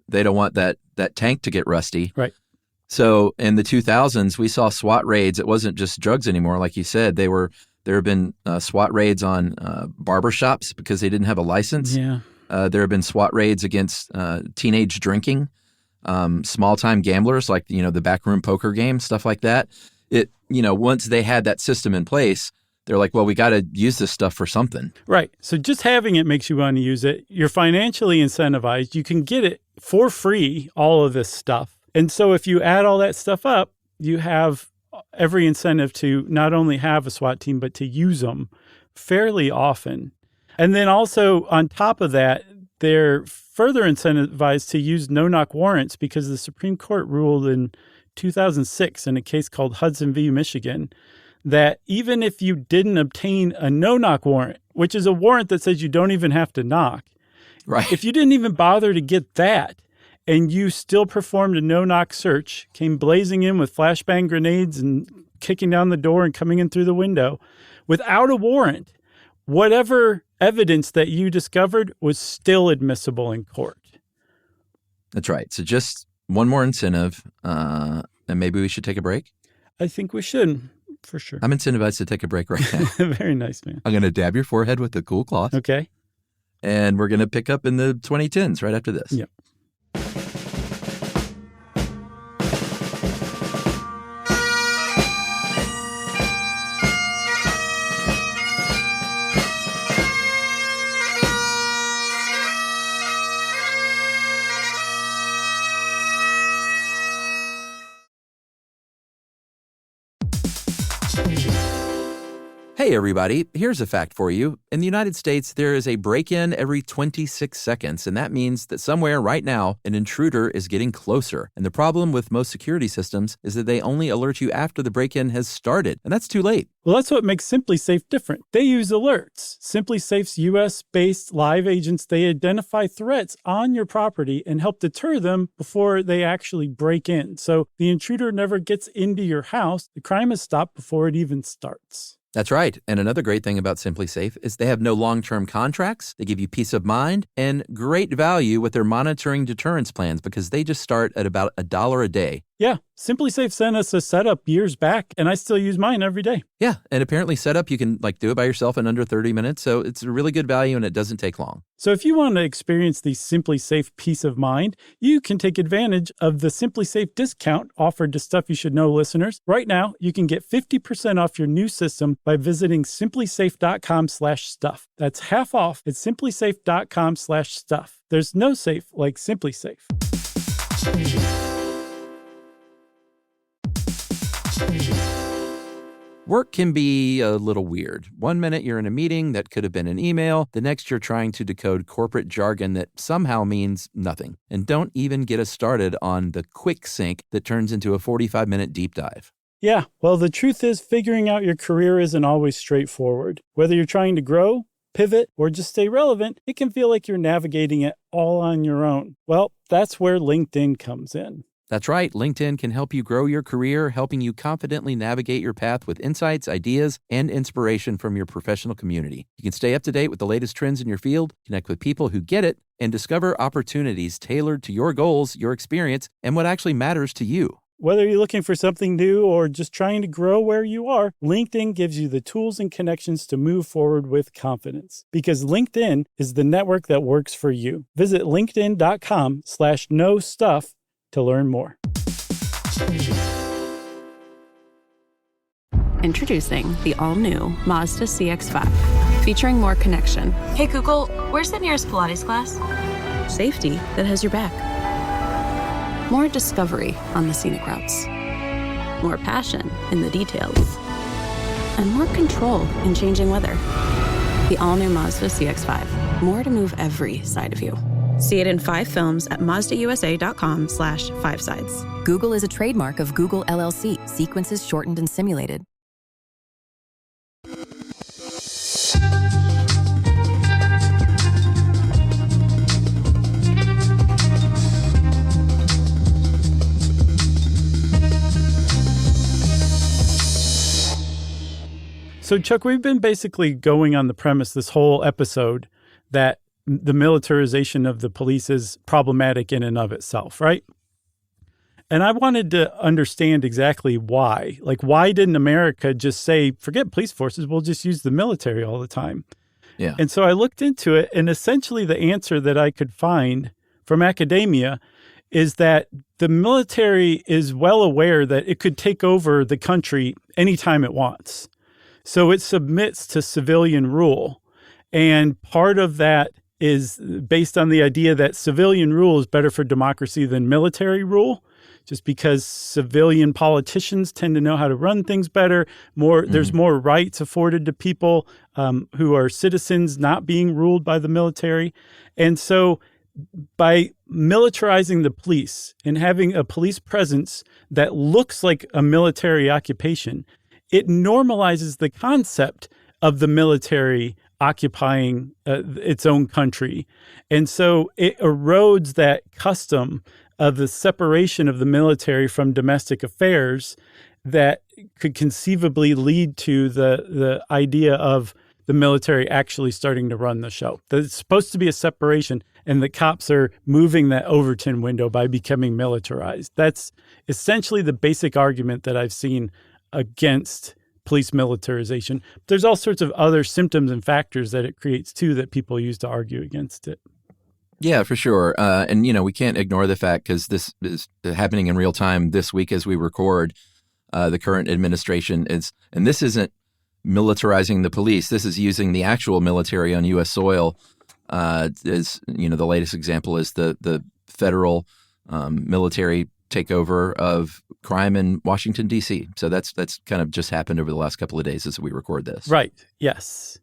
they don't want that tank to get rusty. Right. So in the 2000s, we saw SWAT raids. It wasn't just drugs anymore, like you said. There have been SWAT raids on barbershops because they didn't have a license. Yeah. There have been SWAT raids against teenage drinking, small-time gamblers, like, the backroom poker game, stuff like that. Once they had that system in place, they're like, well, we got to use this stuff for something. Right. So just having it makes you want to use it. You're financially incentivized. You can get it for free, all of this stuff. And so if you add all that stuff up, you have every incentive to not only have a SWAT team, but to use them fairly often. And then also on top of that, they're further incentivized to use no-knock warrants because the Supreme Court ruled in 2006 in a case called Hudson v. Michigan that even if you didn't obtain a no-knock warrant, which is a warrant that says you don't even have to knock, right? If you didn't even bother to get that and you still performed a no-knock search, came blazing in with flashbang grenades and kicking down the door and coming in through the window without a warrant, whatever evidence that you discovered was still admissible in court. That's right. So just one more incentive, and maybe we should take a break? I think we should, for sure. I'm incentivized to take a break right now. Very nice, man. I'm going to dab your forehead with a cool cloth. Okay. And we're going to pick up in the 2010s right after this. Yep. Hey, everybody, here's a fact for you. In the United States, there is a break-in every 26 seconds, and that means that somewhere right now, an intruder is getting closer. And the problem with most security systems is that they only alert you after the break-in has started, and that's too late. Well, that's what makes SimpliSafe different. They use alerts. SimpliSafe's U.S.-based live agents, they identify threats on your property and help deter them before they actually break in. So the intruder never gets into your house. The crime is stopped before it even starts. That's right. And another great thing about SimpliSafe is they have no long-term contracts. They give you peace of mind and great value with their monitoring deterrence plans because they just start at about $1 a day. Yeah, Simply Safe sent us a setup years back, and I still use mine every day. Yeah, and apparently setup, you can do it by yourself in under 30 minutes, so it's a really good value and it doesn't take long. So if you want to experience the Simply Safe peace of mind, you can take advantage of the Simply Safe discount offered to Stuff You Should Know listeners. Right now, you can get 50% off your new system by visiting simplysafe.com/stuff. That's half off at simplysafe.com/stuff. There's no safe like Simply Safe. Work can be a little weird. One minute you're in a meeting that could have been an email. The next you're trying to decode corporate jargon that somehow means nothing. And don't even get us started on the quick sync that turns into a 45-minute deep dive. Yeah, well, the truth is figuring out your career isn't always straightforward. Whether you're trying to grow, pivot, or just stay relevant, it can feel like you're navigating it all on your own. Well, that's where LinkedIn comes in. That's right. LinkedIn can help you grow your career, helping you confidently navigate your path with insights, ideas, and inspiration from your professional community. You can stay up to date with the latest trends in your field, connect with people who get it, and discover opportunities tailored to your goals, your experience, and what actually matters to you. Whether you're looking for something new or just trying to grow where you are, LinkedIn gives you the tools and connections to move forward with confidence. Because LinkedIn is the network that works for you. Visit linkedin.com/knowstuff to learn more. Introducing the all-new Mazda CX-5, featuring more connection, Hey Google, where's the nearest Pilates class? safety that has your back, more discovery on the scenic routes, more passion in the details, and more control in changing weather. The all-new Mazda CX-5, more to move every side of you. See it in 5 films at mazdausa.com/5sides. Google is a trademark of Google LLC. Sequences shortened and simulated. So, Chuck, we've been basically going on the premise this whole episode that the militarization of the police is problematic in and of itself, right? And I wanted to understand exactly why. Like, why didn't America just say, forget police forces, we'll just use the military all the time? Yeah. And so I looked into it, and essentially the answer that I could find from academia is that the military is well aware that it could take over the country anytime it wants. So it submits to civilian rule. And part of that is based on the idea that civilian rule is better for democracy than military rule, just because civilian politicians tend to know how to run things better. There's more rights afforded to people who are citizens not being ruled by the military. And so by militarizing the police and having a police presence that looks like a military occupation, it normalizes the concept of the military occupying its own country. And so it erodes that custom of the separation of the military from domestic affairs that could conceivably lead to the idea of the military actually starting to run the show. That it's supposed to be a separation, and the cops are moving that Overton window by becoming militarized. That's essentially the basic argument that I've seen against police militarization. There's all sorts of other symptoms and factors that it creates too that people use to argue against it. Yeah, for sure. And, we can't ignore the fact, because this is happening in real time this week as we record, the current administration is, and this isn't militarizing the police. This is using the actual military on U.S. soil. The latest example is the federal military takeover of crime in Washington, D.C. So that's kind of just happened over the last couple of days as we record this. Right. Yes.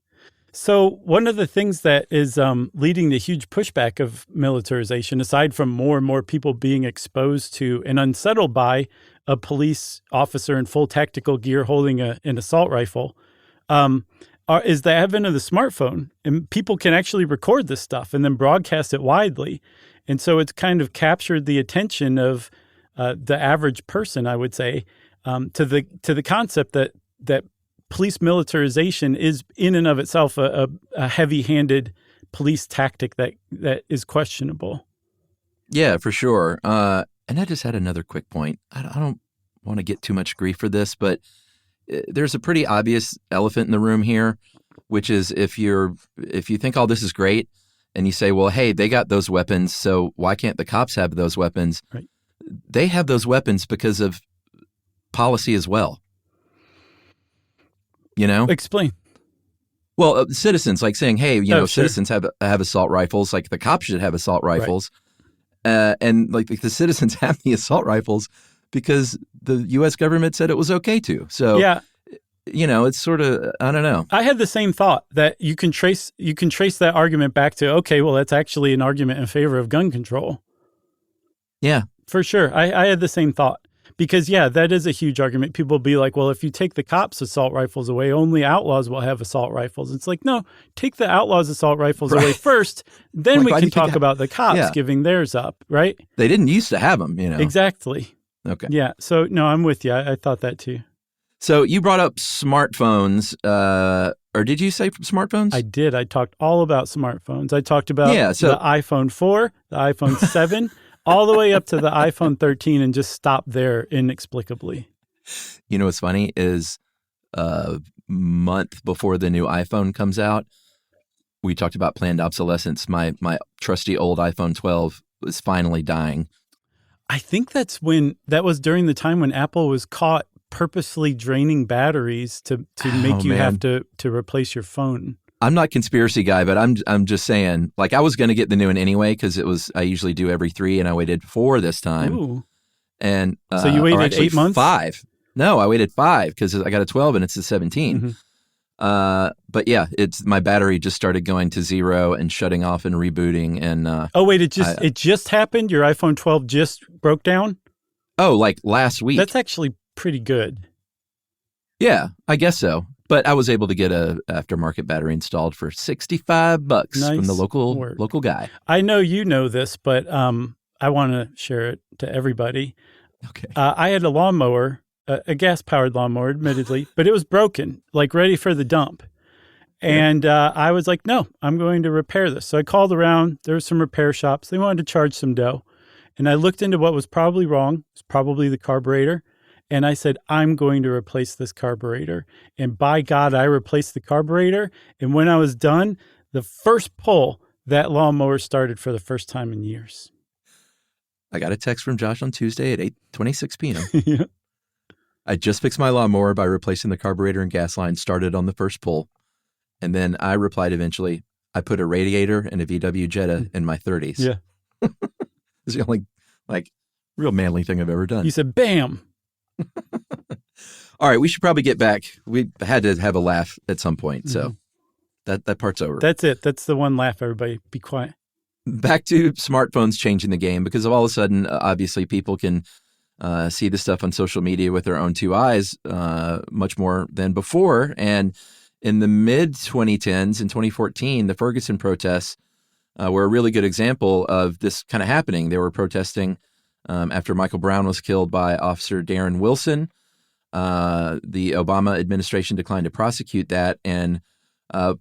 So one of the things that is leading to huge pushback of militarization, aside from more and more people being exposed to and unsettled by a police officer in full tactical gear holding an assault rifle, is the advent of the smartphone. And people can actually record this stuff and then broadcast it widely. And so it's kind of captured the attention of the average person, I would say, to the concept that police militarization is in and of itself a heavy-handed police tactic that is questionable. Yeah, for sure. And I just had another quick point. I don't want to get too much grief for this, but there's a pretty obvious elephant in the room here, which is if you think all this is great and you say, well, hey, they got those weapons, so why can't the cops have those weapons? Right. They have those weapons because of policy as well. You know? Explain. Well, citizens, like saying, hey, Sure. citizens have assault rifles, like the cops should have assault rifles. Right. And like the citizens have the assault rifles because the U.S. government said it was okay to. So, yeah. It's sort of, I don't know. I had the same thought that you can trace that argument back to, okay, well, that's actually an argument in favor of gun control. Yeah. For sure. I had the same thought because, that is a huge argument. People will be like, well, if you take the cops' assault rifles away, only outlaws will have assault rifles. It's like, no, take the outlaws' assault rifles away first, then we can talk about the cops giving theirs up, right? They didn't used to have them, Exactly. Okay. Yeah. So, no, I'm with you. I thought that too. So you brought up smartphones, or did you say smartphones? I did. I talked all about smartphones. I talked about the iPhone 4, the iPhone 7, all the way up to the iPhone 13 and just stopped there inexplicably. You know what's funny is a month before the new iPhone comes out, we talked about planned obsolescence. My trusty old iPhone 12 was finally dying. I think that was during the time when Apple was caught purposely draining batteries to make you have to replace your phone. I'm not a conspiracy guy, but I'm just saying, like, I was going to get the new one anyway because I usually do every 3 and I waited 4 this time. Ooh. And so you waited 8 months? 5. No, I waited 5 because I got a 12 and it's a 17. Mm-hmm. But yeah, my battery just started going to 0 and shutting off and rebooting. And it just happened? Your iPhone 12 just broke down? Oh, like last week. That's actually pretty good. Yeah, I guess so. But I was able to get a aftermarket battery installed for $65 from the local guy. I know you know this, but I want to share it to everybody. Okay. I had a lawnmower, a gas-powered lawnmower, admittedly, but it was broken, like ready for the dump. And I was like, no, I'm going to repair this. So I called around. There were some repair shops. They wanted to charge some dough. And I looked into what was probably wrong. It was probably the carburetor. And I said, I'm going to replace this carburetor. And by God, I replaced the carburetor. And when I was done, the first pull, that lawnmower started for the first time in years. I got a text from Josh on Tuesday at 8:26 p.m. Yeah. I just fixed my lawnmower by replacing the carburetor and gas line, started on the first pull. And then I replied eventually, I put a radiator and a VW Jetta in my 30s. Yeah. It's the only, real manly thing I've ever done. You said, bam. All right, we should probably get back. We had to have a laugh at some point, so that part's over. That's it. That's the one laugh, everybody. Be quiet. Back to smartphones changing the game, because of all of a sudden, obviously, people can see the stuff on social media with their own 2 eyes much more than before. And in the mid-2010s, in 2014, the Ferguson protests were a really good example of this kind of happening. They were protesting after Michael Brown was killed by Officer Darren Wilson. The Obama administration declined to prosecute that, and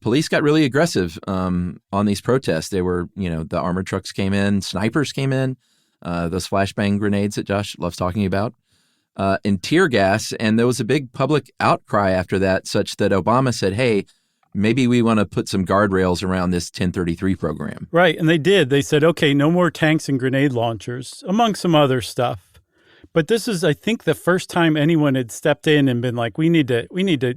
police got really aggressive on these protests. They were, the armored trucks came in, snipers came in, those flashbang grenades that Josh loves talking about, and tear gas. And there was a big public outcry after that, such that Obama said, hey, maybe we want to put some guardrails around this 1033 program. Right. And they did. They said, okay, no more tanks and grenade launchers, among some other stuff. But this is, I think, the first time anyone had stepped in and been like, we need to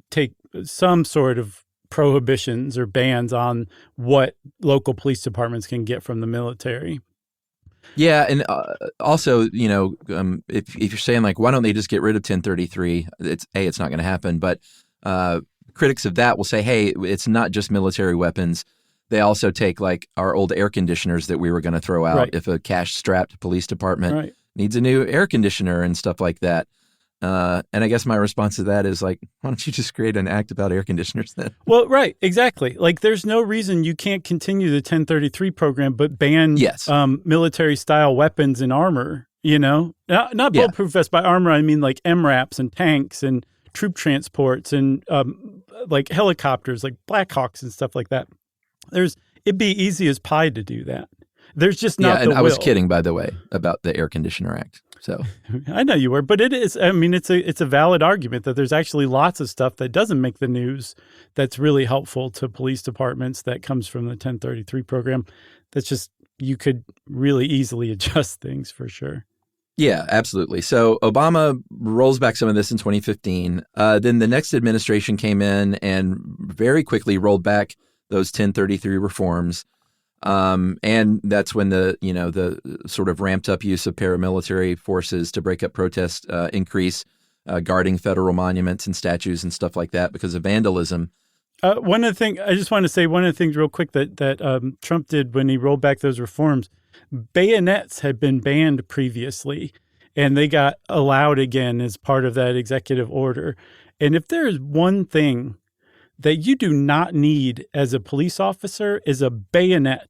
take some sort of prohibitions or bans on what local police departments can get from the military. Yeah. And also, if you're saying, why don't they just get rid of 1033? It's not going to happen. But critics of that will say, hey, it's not just military weapons. They also take our old air conditioners that we were going to throw out. Right. If a cash-strapped police department needs a new air conditioner and stuff like that. And I guess my response to that is why don't you just create an act about air conditioners then? Well, right, exactly. There's no reason you can't continue the 1033 program, but ban military-style weapons and armor. Not bulletproof vests. By armor, I mean MRAPs and tanks and troop transports and helicopters, like Blackhawks and stuff like that. It'd be easy as pie to do that. There's just not the will. I was kidding, by the way, about the Air Conditioner Act. So I know you were, but it is. I mean, it's a valid argument that there's actually lots of stuff that doesn't make the news that's really helpful to police departments that comes from the 1033 program. That's just, you could really easily adjust things for sure. Yeah, absolutely. So Obama rolls back some of this in 2015. Then the next administration came in and very quickly rolled back those 1033 reforms. And that's when the sort of ramped up use of paramilitary forces to break up protests increase, guarding federal monuments and statues and stuff like that because of vandalism. One of the things I just want to say, one of the things real quick that Trump did when he rolled back those reforms, bayonets had been banned previously, and they got allowed again as part of that executive order. And if there is one thing that you do not need as a police officer is a bayonet.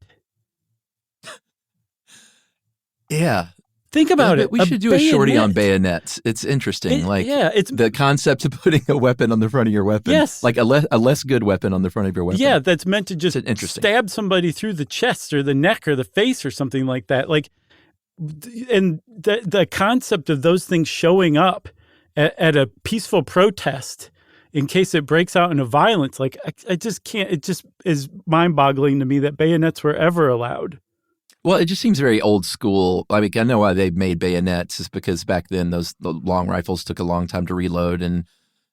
Yeah. Think about it. We should do a shorty on bayonets. It's interesting. It's the concept of putting a weapon on the front of your weapon. Yes. Like a less good weapon on the front of your weapon. Yeah, that's meant to just stab somebody through the chest or the neck or the face or something like that. And the concept of those things showing up at a peaceful protest in case it breaks out into violence, I just can't. It just is mind-boggling to me that bayonets were ever allowed. Well, it just seems very old school. I mean, I know why they made bayonets is because back then the long rifles took a long time to reload and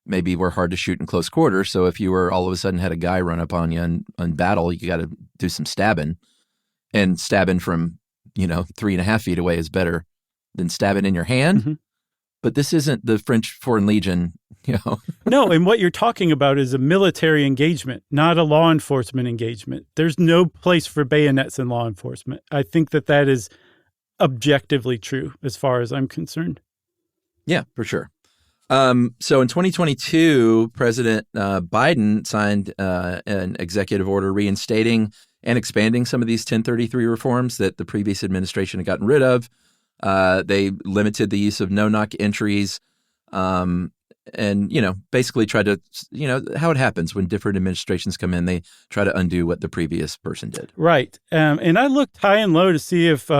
maybe were hard to shoot in close quarters. So if you were all of a sudden had a guy run up on you in battle, you got to do some stabbing. And stabbing from 3.5 feet away is better than stabbing in your hand. Mm-hmm. But this isn't the French Foreign Legion, No, and what you're talking about is a military engagement, not a law enforcement engagement. There's no place for bayonets in law enforcement. I think that is objectively true as far as I'm concerned. Yeah, for sure. So in 2022, President Biden signed an executive order reinstating and expanding some of these 1033 reforms that the previous administration had gotten rid of. They limited the use of no-knock entries and, basically tried to, how it happens when different administrations come in, they try to undo what the previous person did. Right. And I looked high and low to see if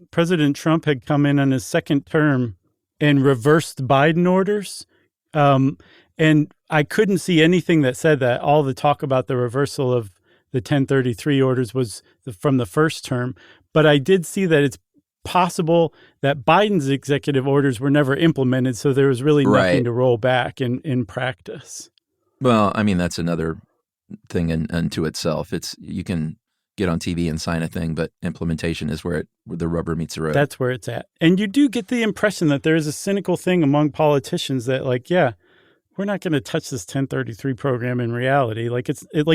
President Trump had come in on his second term and reversed Biden orders. And I couldn't see anything that said that. All the talk about the reversal of the 1033 orders was from the first term. But I did see that it's possible that Biden's executive orders were never implemented, so there was really nothing to roll back in practice. Well, I mean, that's another thing unto itself. You can get on TV and sign a thing, but implementation is where the rubber meets the road. That's where it's at. And you do get the impression that there is a cynical thing among politicians that, we're not going to touch this 1033 program in reality. Like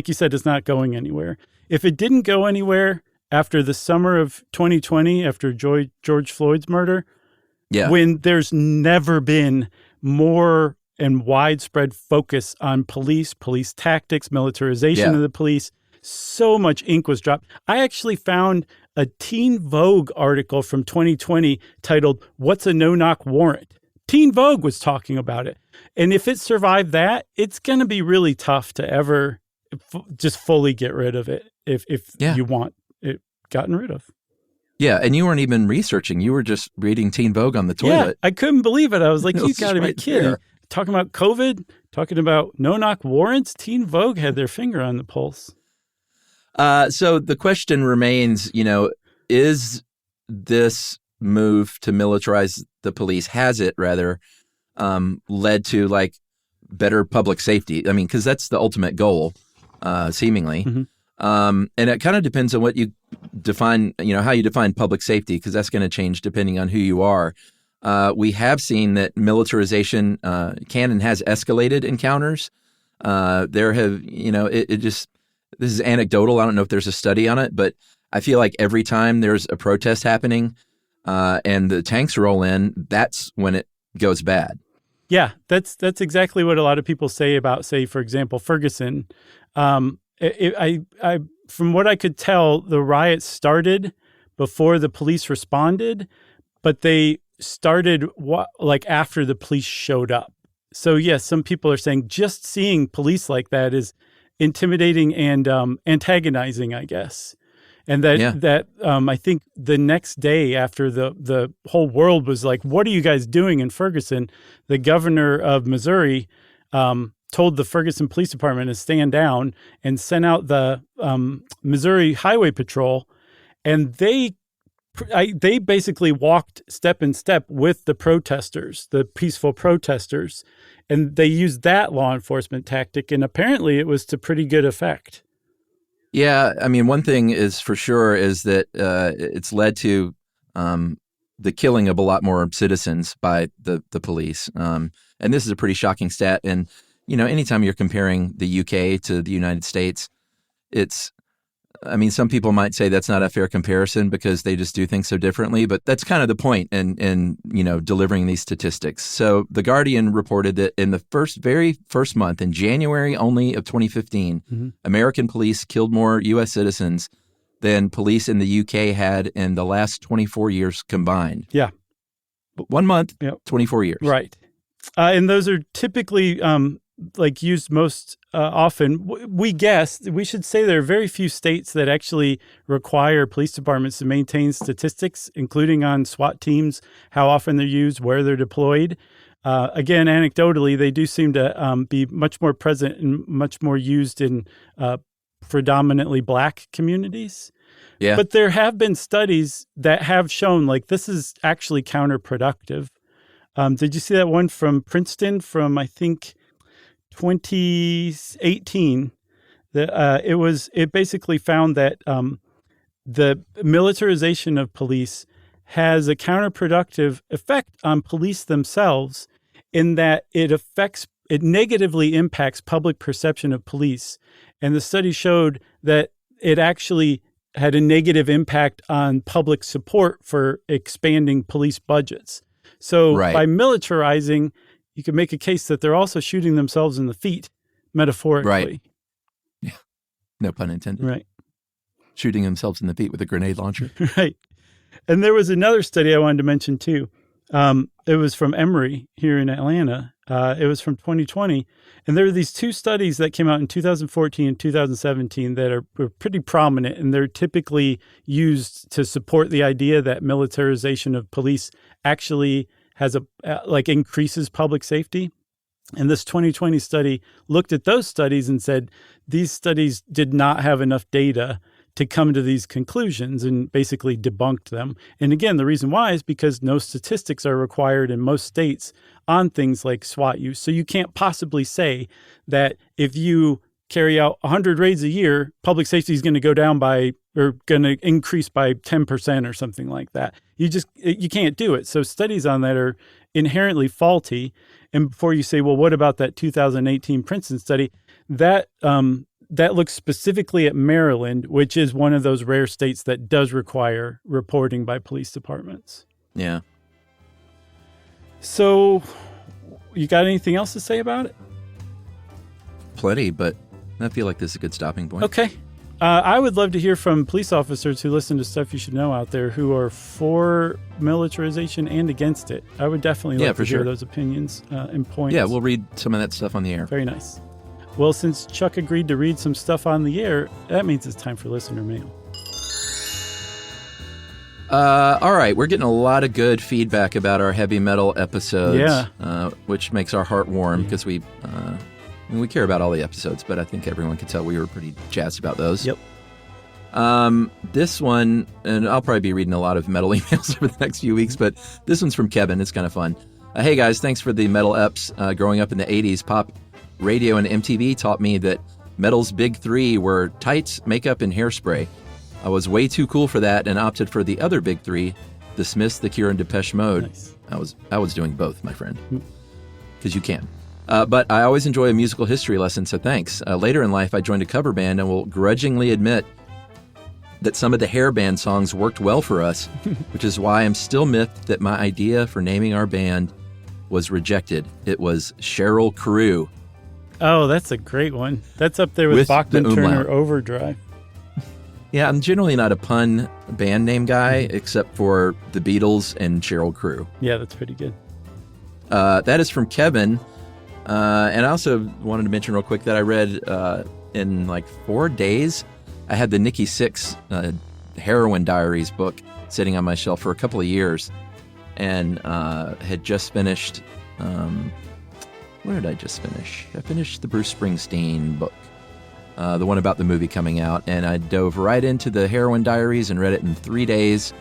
you said, it's not going anywhere. If it didn't go anywhere after the summer of 2020, after George Floyd's murder, when there's never been more and widespread focus on police tactics, militarization of the police, so much ink was dropped. I actually found a Teen Vogue article from 2020 titled, "What's a No-Knock Warrant?" Teen Vogue was talking about it. And if it survived that, it's going to be really tough to ever just fully get rid of it if you want it gotten rid of. Yeah, and you weren't even researching. You were just reading Teen Vogue on the toilet. Yeah, I couldn't believe it. I was like, you got to be kidding. There. Talking about COVID, talking about no-knock warrants, Teen Vogue had their finger on the pulse. So the question remains, is this move to militarize the police, led to better public safety? I mean, because that's the ultimate goal, seemingly. Mm-hmm. And it kind of depends on what you define, how you define public safety, because that's going to change depending on who you are. We have seen that militarization can and has escalated encounters. There have, this is anecdotal. I don't know if there's a study on it, but I feel like every time there's a protest happening and the tanks roll in, that's when it goes bad. Yeah, that's exactly what a lot of people say about, say, for example, Ferguson. I from what I could tell, the riots started before the police responded, but they started after the police showed up. So yes, some people are saying just seeing police like that is intimidating and antagonizing, I guess. And I think the next day after the whole world was like, what are you guys doing in Ferguson? The governor of Missouri told the Ferguson Police Department to stand down and sent out the Missouri Highway Patrol. And they basically walked step in step with the protesters, the peaceful protesters. And they used that law enforcement tactic. And apparently it was to pretty good effect. Yeah, I mean, one thing is for sure is that it's led to the killing of a lot more citizens by the police. And this is a pretty shocking stat. And, anytime you're comparing the UK to the United States, some people might say that's not a fair comparison because they just do things so differently, but that's kind of the point in delivering these statistics. So The Guardian reported that in the very first month, in January only of 2015, American police killed more U.S. citizens than police in the UK had in the last 24 years combined. Yeah. 1 month, 24 years. Right. And those are typically used most often. We should say there are very few states that actually require police departments to maintain statistics, including on SWAT teams, how often they're used, where they're deployed. Again, anecdotally, they do seem to be much more present and much more used in predominantly Black communities. Yeah. But there have been studies that have shown this is actually counterproductive. Did you see that one from Princeton from, I think, 2018? It basically found that the militarization of police has a counterproductive effect on police themselves in that it negatively impacts public perception of police. And the study showed that it actually had a negative impact on public support for expanding police budgets. So by militarizing, you can make a case that they're also shooting themselves in the feet, metaphorically. Right. Yeah. No pun intended. Right. Shooting themselves in the feet with a grenade launcher. Right. And there was another study I wanted to mention too. It was from Emory here in Atlanta. It was from 2020. And there were these two studies that came out in 2014 and 2017 that were pretty prominent, and they're typically used to support the idea that militarization of police actually has increases public safety. And this 2020 study looked at those studies and said these studies did not have enough data to come to these conclusions and basically debunked them. And again, the reason why is because no statistics are required in most states on things like SWAT use. So you can't possibly say that if you carry out 100 raids a year, public safety is going to go down by or going to increase by 10% or something like that. You can't do it. So studies on that are inherently faulty. And before you say, well, what about that 2018 Princeton study? That looks specifically at Maryland, which is one of those rare states that does require reporting by police departments. Yeah. So you got anything else to say about it? Plenty, but I feel like this is a good stopping point. Okay. I would love to hear from police officers who listen to Stuff You Should Know out there who are for militarization and against it. I would definitely like to hear those opinions and points. Yeah, we'll read some of that stuff on the air. Very nice. Well, since Chuck agreed to read some stuff on the air, that means it's time for listener mail. All right, we're getting a lot of good feedback about our heavy metal episodes, which makes our heart warm because we care about all the episodes, but I think everyone could tell we were pretty jazzed about those. Yep. This one, and I'll probably be reading a lot of metal emails over the next few weeks, but this one's from Kevin. It's kind of fun. Hey guys, thanks for the metal eps. Growing up in the 80s, pop radio and MTV taught me that metal's big three were tights, makeup, and hairspray. I was way too cool for that and opted for the other big three, The Smiths, The Cure, and Depeche Mode. Nice. I was doing both, my friend, because you can. But I always enjoy a musical history lesson, so thanks. Later in life, I joined a cover band and will grudgingly admit that some of the hair band songs worked well for us, which is why I'm still miffed that my idea for naming our band was rejected. It was Cheryl Crew. Oh, that's a great one. That's up there with Bachman-Turner Overdrive. Yeah, I'm generally not a pun band name guy, except for the Beatles and Cheryl Crew. Yeah, that's pretty good. That is from Kevin. And I also wanted to mention real quick that I read in like 4 days, I had the Nikki Sixx Heroin Diaries book sitting on my shelf for a couple of years, and had just finished. What did I just finish? I finished the Bruce Springsteen book, the one about the movie coming out, and I dove right into the Heroin Diaries and read it in 3 days.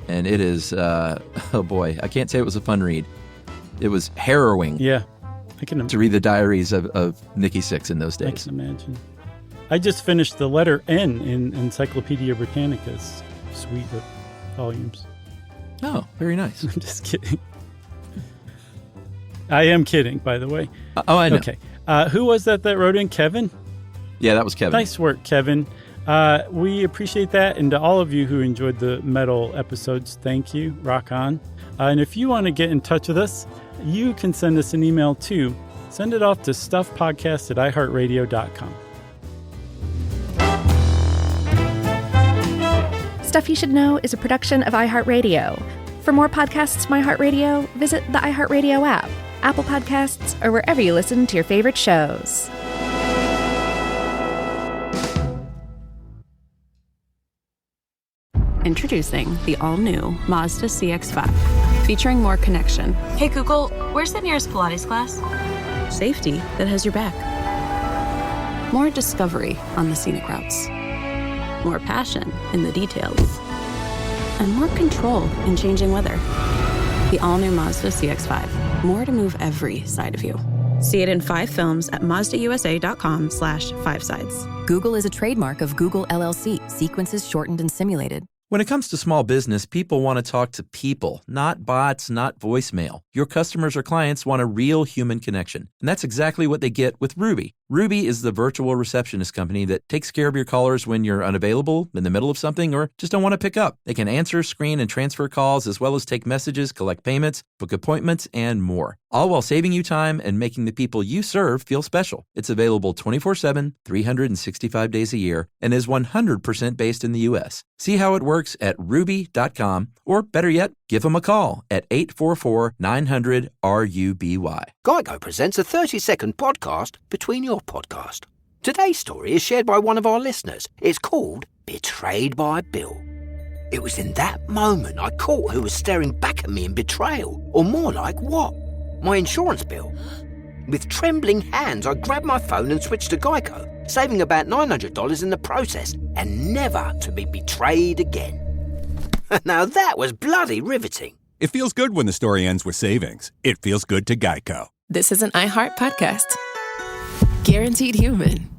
And it is, oh boy, I can't say it was a fun read. It was harrowing. Yeah, I can to read the diaries of Nikki Sixx in those days. I can imagine. I just finished the letter N in Encyclopedia Britannica's suite of volumes. Oh, very nice. I'm just kidding. I am kidding, by the way. Oh, I know. Okay. Who was that wrote in? Kevin? Yeah, that was Kevin. Nice work, Kevin. We appreciate that. And to all of you who enjoyed the metal episodes, thank you. Rock on. And if you want to get in touch with us, you can send us an email too. Send it off to stuffpodcast@iheartradio.com. Stuff You Should Know is a production of iHeartRadio. For more podcasts from iHeartRadio, visit the iHeartRadio app, Apple Podcasts, or wherever you listen to your favorite shows. Introducing the all-new Mazda CX-5, featuring more connection, Hey Google, where's the nearest Pilates class? safety that has your back, more discovery on the scenic routes, more passion in the details, and more control in changing weather. The all-new Mazda CX-5, more to move every side of you. See it in 5 films at mazdausa.com/5sides. Google is a trademark of Google LLC, sequences shortened and simulated. When it comes to small business, people want to talk to people, not bots, not voicemail. Your customers or clients want a real human connection. And that's exactly what they get with Ruby. Ruby is the virtual receptionist company that takes care of your callers when you're unavailable, in the middle of something, or just don't want to pick up. They can answer, screen, and transfer calls, as well as take messages, collect payments, book appointments, and more. All while saving you time and making the people you serve feel special. It's available 24/7, 365 days a year, and is 100% based in the U.S. See how it works at ruby.com, or better yet, give them a call at 844-900-RUBY. Geico presents a 30-second podcast between your podcast. Today's story is shared by one of our listeners. It's called Betrayed by Bill. It was in that moment I caught who was staring back at me in betrayal, or more like what? My insurance bill. With trembling hands, I grabbed my phone and switched to Geico, saving about $900 in the process, and never to be betrayed again. Now that was bloody riveting. It feels good when the story ends with savings. It feels good to Geico. This is an iHeart podcast. Guaranteed human.